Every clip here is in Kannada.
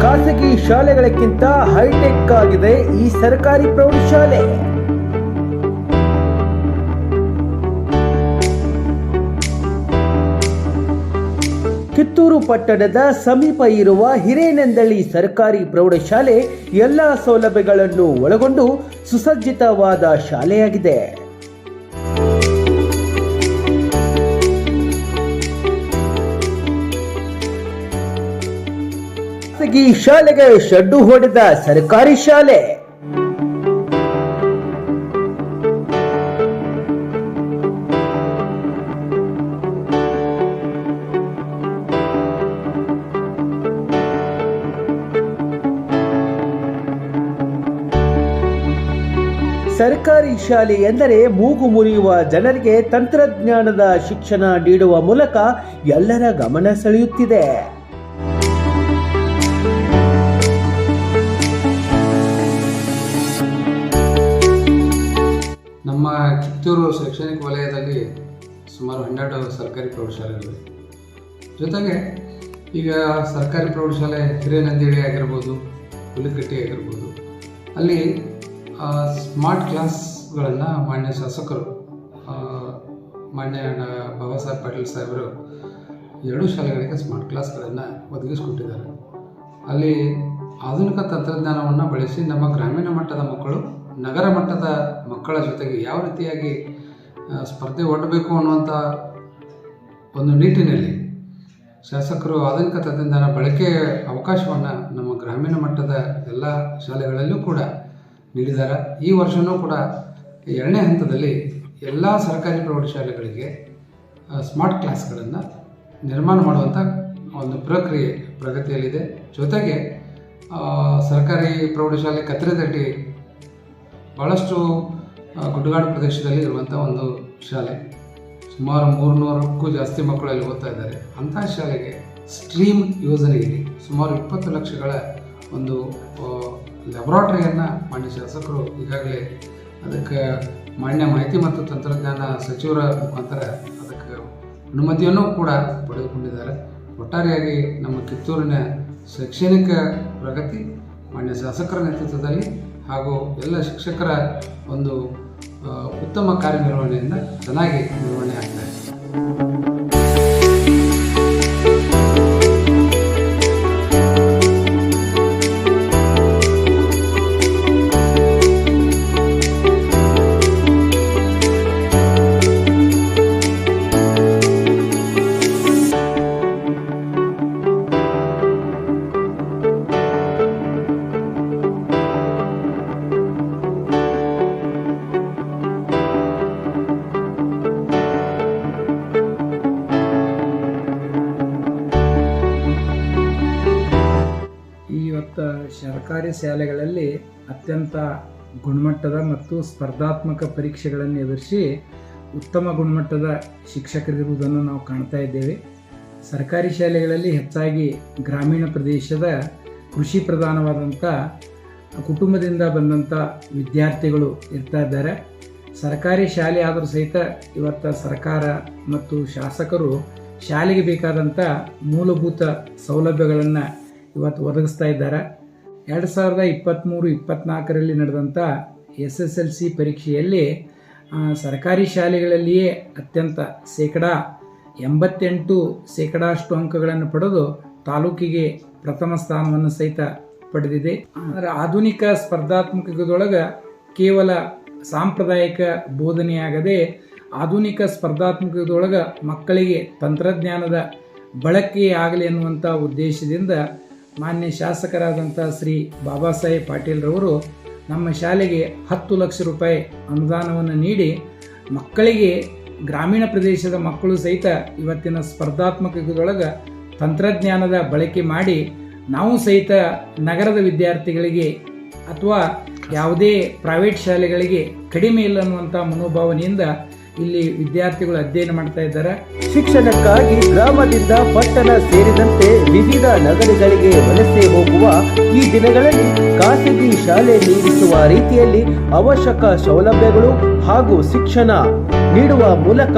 ಖಾಸಗಿ ಶಾಲೆಗಳಕ್ಕಿಂತ ಹೈಟೆಕ್ ಆಗಿದೆ ಈ ಸರ್ಕಾರಿ ಪ್ರೌಢಶಾಲೆ. ಕಿತ್ತೂರು ಪಟ್ಟಣದ ಸಮೀಪ ಇರುವ ಹಿರೇನಂದಳ್ಳಿ ಸರ್ಕಾರಿ ಪ್ರೌಢಶಾಲೆ ಎಲ್ಲ ಸೌಲಭ್ಯಗಳನ್ನು ಒಳಗೊಂಡು ಸುಸಜ್ಜಿತವಾದ ಶಾಲೆಯಾಗಿದೆ. ಖಾಸಗಿ ಶಾಲೆಗೆ ಶೆಡ್ಡು ಹೊಡೆದ ಸರ್ಕಾರಿ ಶಾಲೆ. ಸರ್ಕಾರಿ ಶಾಲೆ ಎಂದರೆ ಮೂಗು ಮುರಿಯುವ ಜನರಿಗೆ ತಂತ್ರಜ್ಞಾನದ ಶಿಕ್ಷಣ ನೀಡುವ ಮೂಲಕ ಎಲ್ಲರ ಗಮನ ಸೆಳೆಯುತ್ತಿದೆ. ನಮ್ಮ ಕಿತ್ತೂರು ಶೈಕ್ಷಣಿಕ ವಲಯದಲ್ಲಿ ಸುಮಾರು 12 ಸರ್ಕಾರಿ ಪ್ರೌಢಶಾಲೆಗಳಿವೆ. ಜೊತೆಗೆ ಈಗ ಸರ್ಕಾರಿ ಪ್ರೌಢಶಾಲೆ ಹಿರೇನಂದಿಳಿ ಆಗಿರ್ಬೋದು, ಹುಲಿಕಟ್ಟಿ ಆಗಿರ್ಬೋದು, ಅಲ್ಲಿ ಸ್ಮಾರ್ಟ್ ಕ್ಲಾಸ್ಗಳನ್ನು ಮಾನ್ಯ ಶಾಸಕರು ಮಾನ್ಯ ಬಾಬಾ ಸಾಹೇಬ್ ಪಾಟೀಲ್ ಸಾಹೇಬರು 2 ಶಾಲೆಗಳಿಗೆ ಸ್ಮಾರ್ಟ್ ಕ್ಲಾಸ್ಗಳನ್ನು ಒದಗಿಸಿಕೊಟ್ಟಿದ್ದಾರೆ. ಅಲ್ಲಿ ಆಧುನಿಕ ತಂತ್ರಜ್ಞಾನವನ್ನು ಬಳಸಿ ನಮ್ಮ ಗ್ರಾಮೀಣ ಮಟ್ಟದ ಮಕ್ಕಳು ನಗರ ಮಟ್ಟದ ಮಕ್ಕಳ ಜೊತೆಗೆ ಯಾವ ರೀತಿಯಾಗಿ ಸ್ಪರ್ಧೆ ಒಡ್ಡಬೇಕು ಅನ್ನುವಂಥ ಒಂದು ನಿಟ್ಟಿನಲ್ಲಿ ಶಾಸಕರು ಆಧುನಿಕ ತಂತ್ರಜ್ಞಾನ ಬಳಕೆ ಅವಕಾಶವನ್ನು ನಮ್ಮ ಗ್ರಾಮೀಣ ಮಟ್ಟದ ಎಲ್ಲ ಶಾಲೆಗಳಲ್ಲೂ ಕೂಡ ನೀಡಿದ್ದಾರೆ. ಈ ವರ್ಷವೂ ಕೂಡ 2ನೇ ಹಂತದಲ್ಲಿ ಎಲ್ಲ ಸರ್ಕಾರಿ ಪ್ರೌಢಶಾಲೆಗಳಿಗೆ ಸ್ಮಾರ್ಟ್ ಕ್ಲಾಸ್ಗಳನ್ನು ನಿರ್ಮಾಣ ಮಾಡುವಂಥ ಒಂದು ಪ್ರಕ್ರಿಯೆ ಪ್ರಗತಿಯಲ್ಲಿದೆ. ಜೊತೆಗೆ ಸರ್ಕಾರಿ ಪ್ರೌಢಶಾಲೆ ಕತ್ರೆದಡ್ಡಿ ಭಾಳಷ್ಟು ಗುಡ್ಡಗಾಡು ಪ್ರದೇಶದಲ್ಲಿ ಇರುವಂಥ ಒಂದು ಶಾಲೆ, ಸುಮಾರು 300ಕ್ಕೂ ಜಾಸ್ತಿ ಮಕ್ಕಳು ಅಲ್ಲಿ ಓದ್ತಾ ಇದ್ದಾರೆ. ಅಂತಹ ಶಾಲೆಗೆ ಸ್ಟ್ರೀಮ್ ಯೋಜನೆಯಲ್ಲಿ ಸುಮಾರು 20 ಲಕ್ಷಗಳ ಒಂದು ಲ್ಯಾಬೊರೇಟರಿಯನ್ನು ಮಾನ್ಯ ಶಾಸಕರು ಈಗಾಗಲೇ ಅದಕ್ಕೆ ಮಾನ್ಯ ಮಾಹಿತಿ ಮತ್ತು ತಂತ್ರಜ್ಞಾನ ಸಚಿವರ ಮುಖಾಂತರ ಅದಕ್ಕೆ ಅನುಮತಿಯನ್ನು ಕೂಡ ಪಡೆದುಕೊಂಡಿದ್ದಾರೆ. ಒಟ್ಟಾರೆಯಾಗಿ ನಮ್ಮ ಕಿತ್ತೂರಿನ ಶೈಕ್ಷಣಿಕ ಪ್ರಗತಿ ಮಾನ್ಯ ಶಾಸಕರ ನೇತೃತ್ವದಲ್ಲಿ ಹಾಗೂ ಎಲ್ಲ ಶಿಕ್ಷಕರ ಒಂದು ಉತ್ತಮ ಕಾರ್ಯನಿರ್ವಹಣೆಯಿಂದ ಚೆನ್ನಾಗಿ ನಿರ್ವಹಣೆ ಆಗ್ತಾ ಇದೆ. ಸರ್ಕಾರಿ ಶಾಲೆಗಳಲ್ಲಿ ಅತ್ಯಂತ ಗುಣಮಟ್ಟದ ಮತ್ತು ಸ್ಪರ್ಧಾತ್ಮಕ ಪರೀಕ್ಷೆಗಳನ್ನು ಎದುರಿಸಿ ಉತ್ತಮ ಗುಣಮಟ್ಟದ ಶಿಕ್ಷಕರಿರುವುದನ್ನು ನಾವು ಕಾಣ್ತಾ ಇದ್ದೇವೆ. ಸರ್ಕಾರಿ ಶಾಲೆಗಳಲ್ಲಿ ಹೆಚ್ಚಾಗಿ ಗ್ರಾಮೀಣ ಪ್ರದೇಶದ ಕೃಷಿ ಪ್ರಧಾನವಾದಂಥ ಕುಟುಂಬದಿಂದ ಬಂದಂಥ ವಿದ್ಯಾರ್ಥಿಗಳು ಇರ್ತಾ ಇದ್ದಾರೆ. ಸರ್ಕಾರಿ ಶಾಲೆ ಆದರೂ ಸಹಿತ ಇವತ್ತು ಸರ್ಕಾರ ಮತ್ತು ಶಾಸಕರು ಶಾಲೆಗೆ ಬೇಕಾದಂಥ ಮೂಲಭೂತ ಸೌಲಭ್ಯಗಳನ್ನು ಇವತ್ತು ಒದಗಿಸ್ತಾ ಇದ್ದಾರೆ. 2023-24ರಲ್ಲಿ ನಡೆದಂಥ SSLC ಪರೀಕ್ಷೆಯಲ್ಲಿ ಸರ್ಕಾರಿ ಶಾಲೆಗಳಲ್ಲಿಯೇ ಅತ್ಯಂತ 88% ಅಂಕಗಳನ್ನು ಪಡೆದು ತಾಲೂಕಿಗೆ ಪ್ರಥಮ ಸ್ಥಾನವನ್ನು ಸಹಿತ ಪಡೆದಿದೆ. ಅಂದರೆ ಆಧುನಿಕ ಸ್ಪರ್ಧಾತ್ಮಕ ಯುಗದೊಳಗೆ ಕೇವಲ ಸಾಂಪ್ರದಾಯಿಕ ಬೋಧನೆಯಾಗದೆ ಆಧುನಿಕ ಸ್ಪರ್ಧಾತ್ಮಕ ಯುಗದೊಳಗೆ ಮಕ್ಕಳಿಗೆ ತಂತ್ರಜ್ಞಾನದ ಬಳಕೆ ಆಗಲಿ ಅನ್ನುವಂಥ ಉದ್ದೇಶದಿಂದ ಮಾನ್ಯ ಶಾಸಕರಾದಂಥ ಶ್ರೀ ಬಾಬಾ ಸಾಹೇಬ್ ಪಾಟೀಲ್ರವರು ನಮ್ಮ ಶಾಲೆಗೆ 10 ಲಕ್ಷ ರೂಪಾಯಿ ಅನುದಾನವನ್ನು ನೀಡಿ ಮಕ್ಕಳಿಗೆ ಗ್ರಾಮೀಣ ಪ್ರದೇಶದ ಮಕ್ಕಳು ಸಹಿತ ಇವತ್ತಿನ ಸ್ಪರ್ಧಾತ್ಮಕ ಯುಗದೊಳಗೆ ತಂತ್ರಜ್ಞಾನದ ಬಳಕೆ ಮಾಡಿ ನಾವು ಸಹಿತ ನಗರದ ವಿದ್ಯಾರ್ಥಿಗಳಿಗೆ ಅಥವಾ ಯಾವುದೇ ಪ್ರೈವೇಟ್ ಶಾಲೆಗಳಿಗೆ ಕಡಿಮೆ ಇಲ್ಲ ಅನ್ನುವಂಥ ಮನೋಭಾವನೆಯಿಂದ ಇಲ್ಲಿ ವಿದ್ಯಾರ್ಥಿಗಳು ಅಧ್ಯಯನ ಮಾಡ್ತಾ ಇದ್ದಾರೆ. ಶಿಕ್ಷಣಕ್ಕಾಗಿ ಗ್ರಾಮದಿಂದ ಪಟ್ಟಣ ಸೇರಿದಂತೆ ವಿವಿಧ ನಗರಗಳಿಗೆ ವಲಸೆ ಹೋಗುವ ಈ ದಿನಗಳಲ್ಲಿ ಖಾಸಗಿ ಶಾಲೆ ನೀಡಿಸುವ ರೀತಿಯಲ್ಲಿ ಅವಶ್ಯಕ ಸೌಲಭ್ಯಗಳು ಹಾಗೂ ಶಿಕ್ಷಣ ನೀಡುವ ಮೂಲಕ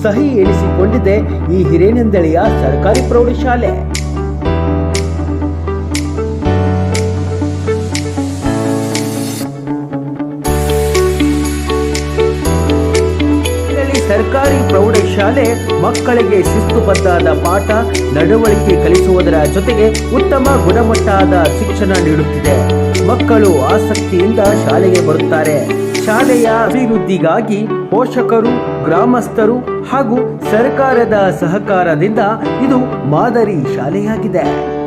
ಸಹಿ ಎನಿಸಿಕೊಂಡಿದೆ ಈ ಹಿರೇನಂದಳಿಯ ಸರ್ಕಾರಿ ಪ್ರೌಢಶಾಲೆ. ಶಾಲೆ ಮಕ್ಕಳಿಗೆ ಶಿಸ್ತುಬದ್ಧವಾದ ಪಾಠ ನಡವಳಿಕೆ ಕಲಿಸುವುದರ ಜೊತೆಗೆ ಉತ್ತಮ ಗುಣಮಟ್ಟದ ಶಿಕ್ಷಣ ನೀಡುತ್ತಿದೆ. ಮಕ್ಕಳು ಆಸಕ್ತಿಯಿಂದ ಶಾಲೆಗೆ ಬರುತ್ತಾರೆ. ಶಾಲೆಯ ಅಭಿವೃದ್ಧಿಗಾಗಿ ಪೋಷಕರು, ಗ್ರಾಮಸ್ಥರು ಹಾಗೂ ಸರ್ಕಾರದ ಸಹಕಾರದಿಂದ ಇದು ಮಾದರಿ ಶಾಲೆಯಾಗಿದೆ.